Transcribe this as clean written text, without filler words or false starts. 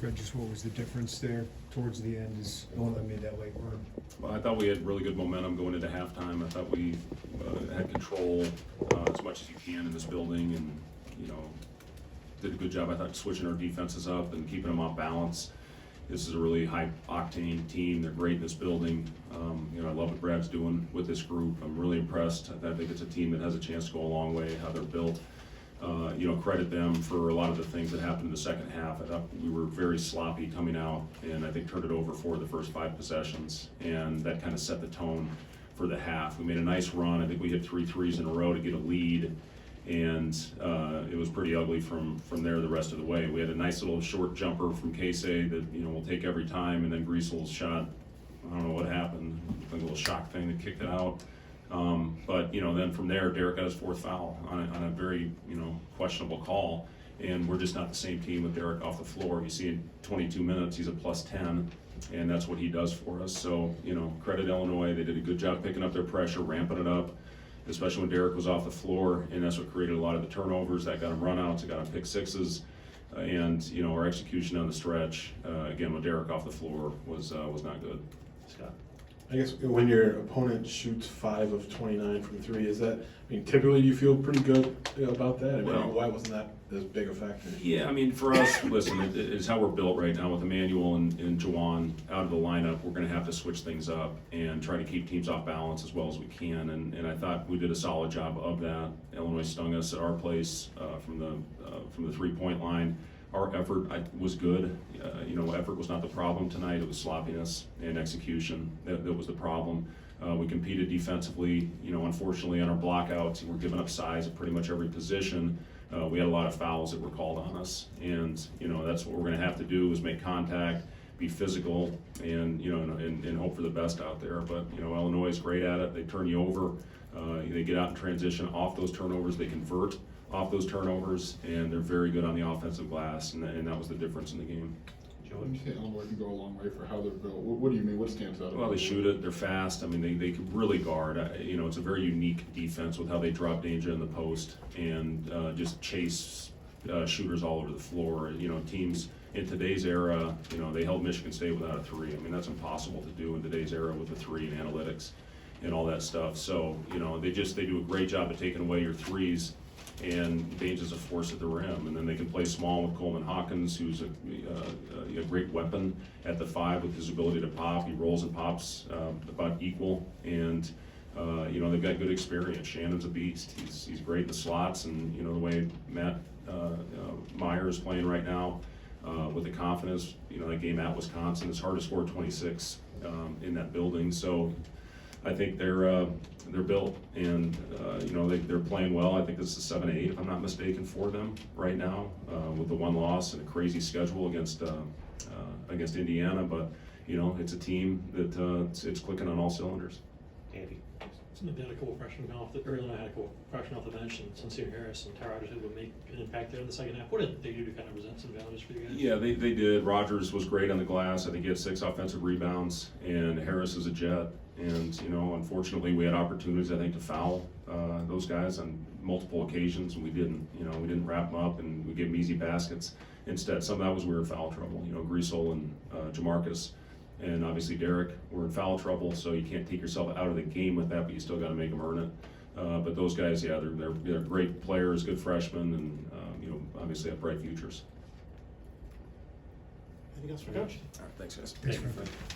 Fred, just what was the difference there towards the end as Illinois made that late run? Well, I thought we had really good momentum going into halftime. I thought we had control as much as you can in this building, and did a good job. I thought switching our defenses up and keeping them off balance. This is a really high octane team. They're great in this building. I love what Brad's doing with this group. I'm really impressed. I think it's a team that has a chance to go a long way. How they're built. Credit them for a lot of the things that happened in the second half. I thought we were very sloppy coming out, and I think turned it over for the first 5 possessions, and that kind of set the tone for the half. We made a nice run. I think we hit 3 threes in a row to get a lead, and it was pretty ugly from there the rest of the way. We had a nice little short jumper from Casey that we'll take every time, and then Griesel's shot, I don't know what happened, a little shock thing that kicked it out. But then from there, Derek got his 4th foul on a very questionable call, and we're just not the same team with Derek off the floor. You see in 22 minutes he's a +10, and that's what he does for us. So credit Illinois, they did a good job picking up their pressure, ramping it up, especially when Derek was off the floor, and that's what created a lot of the turnovers. That got him runouts, it got him pick sixes, and our execution on the stretch again with Derek off the floor was not good. Scott. I guess when your opponent shoots 5 of 29 from 3, is that, typically you feel pretty good about that? Why wasn't that as big a factor? Yeah, for us, listen, it's how we're built right now with Emmanuel and Jawan out of the lineup. We're going to have to switch things up and try to keep teams off balance as well as we can. And I thought we did a solid job of that. Illinois stung us at our place from the 3-point line. Our effort was good. Effort was not the problem tonight. It was sloppiness and execution that was the problem. We competed defensively. Unfortunately on our blockouts, we're giving up size at pretty much every position. We had a lot of fouls that were called on us, and that's what we're going to have to do is make contact, be physical, and and hope for the best out there. But Illinois is great at it. They turn you over. They get out in transition off those turnovers. They convert off those turnovers, and they're very good on the offensive glass, and that was the difference in the game. When you say Illinois can go a long way for how they're built, what do you mean? What stands out? Well, they shoot it. They're fast. They can really guard. It's a very unique defense with how they drop danger in the post and just chase shooters all over the floor. Teams in today's era, they held Michigan State without a 3. That's impossible to do in today's era with the 3 and analytics and all that stuff. So they do a great job of taking away your threes and Baines is a force at the rim, and then they can play small with Coleman Hawkins, who's a great weapon at the 5 with his ability to pop. He rolls and pops about equal, and they've got good experience. Shannon's a beast. He's great in the slots, and the way Matt Meyer is playing right now with the confidence. That game at Wisconsin, it's hard to score 26 in that building. So I think they're built, and they're playing well. I think this is 7-8, if I'm not mistaken, for them right now, with the 1 loss and a crazy schedule against Indiana. But it's a team that it's clicking on all cylinders. Andy. They had a couple freshmen off Illinois had a couple freshmen off the bench, and Sincere Harris and Ty Rogers would make an impact there in the second half. What did they do to kind of present some challenges for you guys? Yeah, they did. Rogers was great on the glass. I think he had 6 offensive rebounds, and Harris is a jet. And unfortunately, we had opportunities, I think, to foul those guys on multiple occasions, and we didn't. We didn't wrap them up, and we gave them easy baskets. Instead, some of that was we were in foul trouble. Griesel and Jamarcus, and obviously Derek were in foul trouble. So you can't take yourself out of the game with that, but you still got to make them earn it. But those guys, yeah, they're great players, good freshmen, and obviously have bright futures. Anything else for Coach? All right, thanks, guys. Thank you.